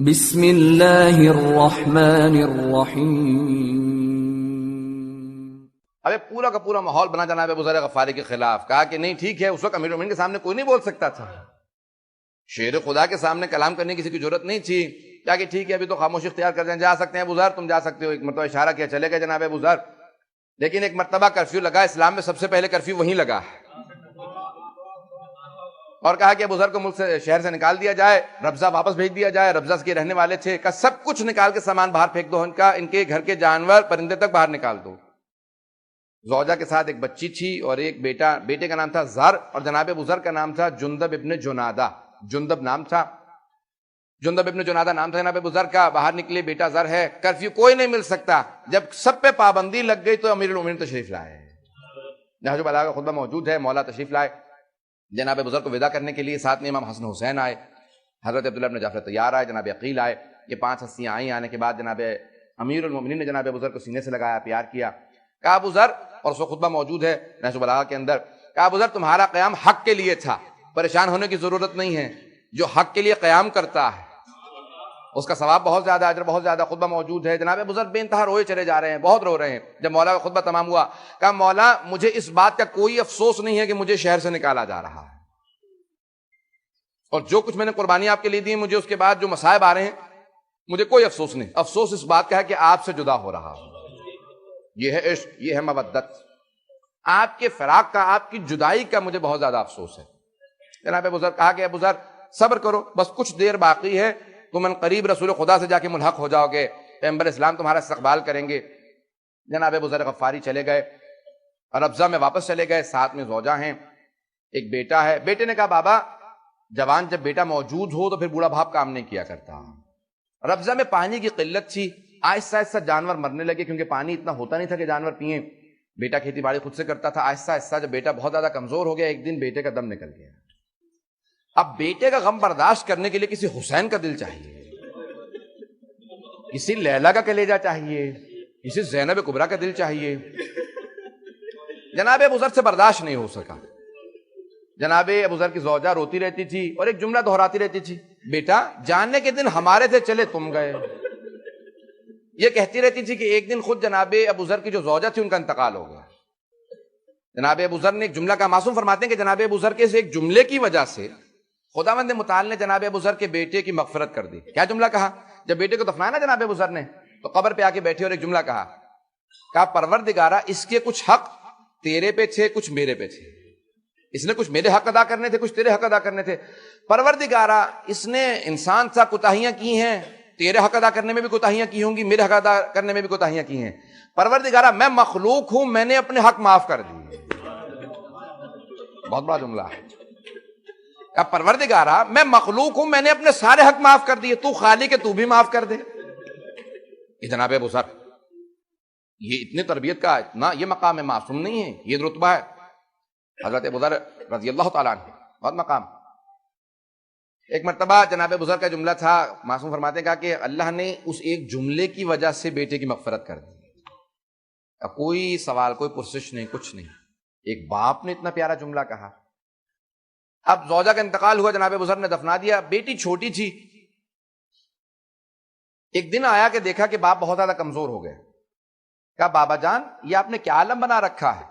بسم اللہ الرحمن الرحیم۔ اب پورا کا پورا ماحول بنا جناب ابو ذر غفاری کے خلاف، کہا کہ نہیں ٹھیک ہے، اس وقت امیر المومنین کے سامنے کوئی نہیں بول سکتا تھا، شیر خدا کے سامنے کلام کرنے کی کسی کی ضرورت نہیں تھی، کیا کہ ٹھیک ہے ابھی تو خاموشی اختیار کر دیں، جا سکتے ہیں ابو ذر، تم جا سکتے ہو، ایک مرتبہ اشارہ کیا، چلے گئے جناب ابو ذر، لیکن ایک مرتبہ کرفیو لگا، اسلام میں سب سے پہلے کرفیو وہیں لگا اور کہا کہ ابو ذر کو ملک سے، شہر سے نکال دیا جائے، ربضہ واپس بھیج دیا جائے، ربضہ کے رہنے والے تھے، کا سب کچھ نکال کے سامان باہر پھینک دو، ان کے گھر کے جانور پرندے تک باہر نکال دو۔ زوجہ کے ساتھ ایک بچی تھی اور ایک بیٹا، بیٹے کا نام تھا زر اور جناب ابو ذر کا نام تھا جندب ابن جنادہ، جندب نام تھا، جندب ابن جنادہ نام تھا جناب ابو ذر کا۔ باہر نکلے، بیٹا زر ہے، کرفیو کوئی نہیں مل سکتا، جب سب پہ پابندی لگ گئی تو امیر المومنین تشریف لائے، نہج البلاغہ کا خطبہ موجود ہے، مولا تشریف لائے جناب ابو ذر کو وداع کرنے کے لیے، ساتھ میں امام حسن حسین آئے، حضرت عبداللہ بن جعفر تیار آئے، جناب عقیل آئے، یہ 5 ہستیاں آئیں، آنے کے بعد جناب امیر المومنین نے جناب ابو ذر کو سینے سے لگایا، پیار کیا، کہا ابو ذر، اور اس خطبہ موجود ہے نہج البلاغہ کے اندر، کہا ابو ذر تمہارا قیام حق کے لیے تھا، پریشان ہونے کی ضرورت نہیں ہے، جو حق کے لیے قیام کرتا ہے اس کا ثواب بہت زیادہ، اجر بہت زیادہ، خطبہ موجود ہے۔ جناب ابو ذر بے انتہا روئے چلے جا رہے ہیں، بہت رو رہے ہیں۔ جب مولا کا خطبہ تمام ہوا، کہا مولا مجھے اس بات کا کوئی افسوس نہیں ہے کہ مجھے شہر سے نکالا جا رہا ہے، اور جو کچھ میں نے قربانی آپ کے لیے دی، مجھے اس کے بعد جو مصائب آ رہے ہیں مجھے کوئی افسوس نہیں، افسوس اس بات کا ہے کہ آپ سے جدا ہو رہا ہوں۔ یہ ہے عشق، یہ ہے مودت، آپ کے فراق کا، آپ کی جدائی کا مجھے بہت زیادہ افسوس ہے۔ جناب ابو ذر کہا کہ ابو ذر صبر کرو، بس کچھ دیر باقی ہے، تم ان قریب رسول خدا سے جا کے ملحق ہو جاؤ گے، پیغمبر اسلام تمہارا استقبال کریں گے۔ جناب ابو ذر غفاری چلے گئے، ربضہ میں واپس چلے گئے، ساتھ میں زوجہ ہیں، ایک بیٹا ہے۔ بیٹے نے کہا بابا، جوان جب بیٹا موجود ہو تو پھر بوڑھا باپ کام نہیں کیا کرتا۔ ربضہ میں پانی کی قلت تھی، آہستہ آہستہ جانور مرنے لگے، کیونکہ پانی اتنا ہوتا نہیں تھا کہ جانور پئیں، بیٹا کھیتی باڑی خود سے کرتا تھا۔ آہستہ آہستہ جب بیٹا بہت زیادہ کمزور ہو گیا، ایک دن بیٹے کا دم نکل گیا۔ اب بیٹے کا غم برداشت کرنے کے لیے کسی حسین کا دل چاہیے، کسی لیلا کا کلیجہ چاہیے، کسی زینب کبریٰ کا دل چاہیے۔ جناب ابو ذر سے برداشت نہیں ہو سکا۔ جناب ابو ذر کی زوجہ روتی رہتی تھی اور ایک جملہ دہراتی رہتی تھی، بیٹا جاننے کے دن ہمارے تھے، چلے تم گئے۔ یہ کہتی رہتی تھی کہ ایک دن خود جناب ابو ذر کی جو زوجہ تھی ان کا انتقال ہو گیا۔ جناب ابو ذر نے ایک جملہ کہا، معصوم فرماتے ہیں کہ جناب ابو ذر کے اس ایک جملے کی وجہ سے خداوند متعال نے جناب ابو ذر کے بیٹے کی مغفرت کر دی۔ کیا جملہ کہا؟ جب بیٹے کو دفنایا نا جناب ابو ذر نے، تو قبر پہ آ کے بیٹھے اور ایک جملہ کہا پروردگارہ اس کے کچھ حق تیرے پہ تھے، کچھ میرے پہ تھے، اس نے کچھ میرے حق ادا کرنے تھے، کچھ تیرے حق ادا کرنے تھے۔ پروردگارہ اس نے انسان سا کوتاہیاں کی ہیں، تیرے حق ادا کرنے میں بھی کوتاہیاں کی ہوں گی، میرے حق ادا کرنے میں بھی کوتاہیاں کی ہیں۔ پروردگارہ میں مخلوق ہوں، میں نے اپنے حق معاف کر دیے۔ بہت بڑا جملہ ہے۔ کہ پروردگارہ میں مخلوق ہوں، میں نے اپنے سارے حق معاف کر دیے، تو خالق ہے، تو بھی معاف کر دے۔ یہ جناب ابو ذر، یہ اتنے تربیت کا اتنا یہ مقام ہے، معصوم نہیں ہے، یہ رتبہ ہے حضرت ابو ذر رضی اللہ تعالیٰ عنہ، بہت مقام۔ ایک مرتبہ جناب ابو ذر کا جملہ تھا، معصوم فرماتے ہیں کہا کہ اللہ نے اس ایک جملے کی وجہ سے بیٹے کی مغفرت کر دی، کوئی سوال، کوئی پرسش نہیں، کچھ نہیں، ایک باپ نے اتنا پیارا جملہ کہا۔ اب زوجہ کا انتقال ہوا، جناب ابو ذر نے دفنا دیا، بیٹی چھوٹی تھی۔ ایک دن آیا کہ دیکھا کہ باپ بہت زیادہ کمزور ہو گئے، کہا بابا جان یہ آپ نے کیا عالم بنا رکھا ہے،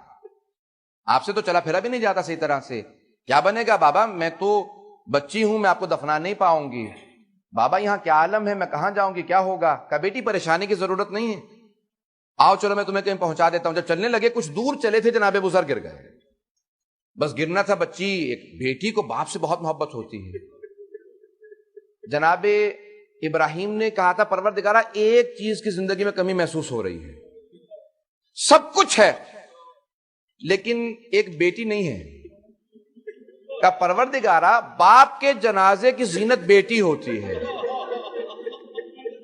آپ سے تو چلا پھرا بھی نہیں جاتا صحیح طرح سے، کیا بنے گا بابا، میں تو بچی ہوں، میں آپ کو دفنا نہیں پاؤں گی، بابا یہاں کیا عالم ہے، میں کہاں جاؤں گی، کیا ہوگا؟ کہا بیٹی پریشانی کی ضرورت نہیں ہے، آؤ چلو میں تمہیں کہیں پہنچا دیتا ہوں۔ جب چلنے لگے، کچھ دور چلے تھے، جناب ابو ذر گر گئے، بس گرنا تھا۔ بچی، ایک بیٹی کو باپ سے بہت محبت ہوتی ہے۔ جناب ابراہیم نے کہا تھا پروردگارہ ایک چیز کی زندگی میں کمی محسوس ہو رہی ہے، سب کچھ ہے لیکن ایک بیٹی نہیں ہے۔ کہ پروردگارہ باپ کے جنازے کی زینت بیٹی ہوتی ہے،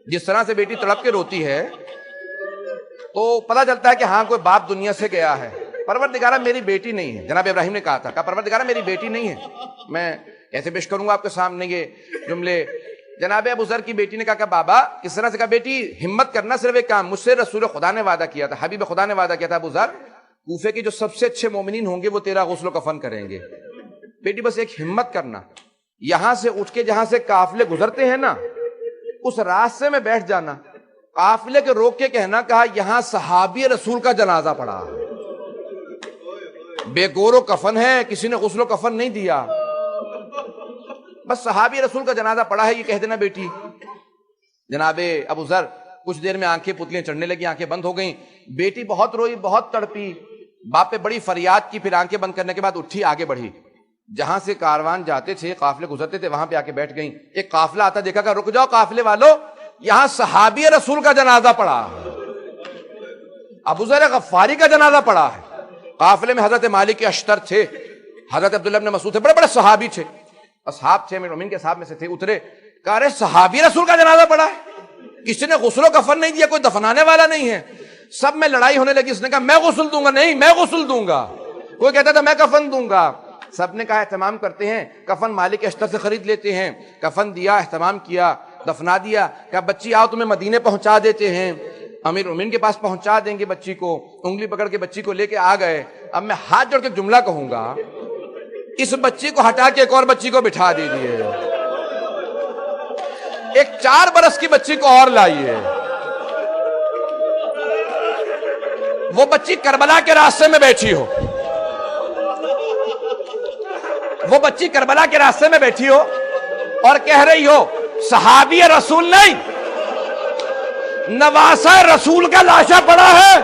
جس طرح سے بیٹی تڑپ کے روتی ہے تو پتہ چلتا ہے کہ ہاں کوئی باپ دنیا سے گیا ہے۔ پروردگارہ میری بیٹی نہیں ہے، جناب ابراہیم نے کہا پروردگارہ میری بیٹی نہیں ہے، میں ایسے پیش کروں گا آپ کے سامنے یہ جملے۔ جناب ابو ذر کی بیٹی نے کہا کہ بابا کس طرح سے؟ کہا بیٹی ہمت کرنا، صرف ایک کام، مجھ سے رسول خدا نے وعدہ کیا تھا، حبیب خدا نے وعدہ کیا تھا، ابو ذر کوفے کے جو سب سے اچھے مومنین ہوں گے وہ تیرا غسل و کفن کریں گے، بیٹی بس ایک ہمت کرنا، یہاں سے اٹھ کے جہاں سے قافلے گزرتے ہیں نا اس راستے میں بیٹھ جانا, قافلے کے روک کے کہنا, کہا یہاں صحابی رسول کا جنازہ پڑا, بے گور و کفن ہے, کسی نے غسل و کفن نہیں دیا, بس صحابی رسول کا جنازہ پڑا ہے, یہ کہہ دینا بیٹی. جناب ابو ذر کچھ دیر میں آنکھیں پتلیاں چڑھنے لگی, آنکھیں بند ہو گئیں. بیٹی بہت روئی, بہت تڑپی, باپ پہ بڑی فریاد کی, پھر آنکھیں بند کرنے کے بعد اٹھی, آگے بڑھی. جہاں سے کاروان جاتے تھے, قافلے گزرتے تھے, وہاں پہ آ کے بیٹھ گئیں. ایک قافلہ آتا دیکھا کہ رک جاؤ قافلے والو, یہاں صحابی رسول کا جنازہ پڑا ہے, ابو ذر غفاری کا جنازہ پڑا ہے. قافلے میں حضرت مالک اشتر تھے, حضرت عبداللہ بن مسعود تھے, بڑے بڑے صحابی تھے, اصحاب تھے, امیر المومنین کے صحاب میں سے تھے. اترے, کہا رہے صحابی رسول کا جنازہ پڑا ہے, کسی نے غسل و کفن نہیں دیا, کوئی دفنانے والا نہیں ہے. سب میں لڑائی ہونے لگی. اس نے کہا میں غسل دوں گا, نہیں میں غسل دوں گا. کوئی کہتا تھا میں کفن دوں گا. سب نے کہا اہتمام کرتے ہیں, کفن مالک اشتر سے خرید لیتے ہیں. کفن دیا, اہتمام کیا, دفنا دیا. کہا بچی آؤ تمہیں مدینے پہنچا دیتے ہیں, امیر المومنین کے پاس پہنچا دیں گے بچی کو. انگلی پکڑ کے بچی کو لے کے آ گئے. اب میں ہاتھ جوڑ کے جملہ کہوں گا, اس بچی کو ہٹا کے ایک اور بچی کو بٹھا دیجیے, ایک 4 برس کی بچی کو اور لائیے. وہ بچی کربلا کے راستے میں بیٹھی ہو, وہ بچی کربلا کے راستے میں بیٹھی ہو اور کہہ رہی ہو صحابی رسول نہیں, نواسہ رسول کا لاشا پڑا ہے,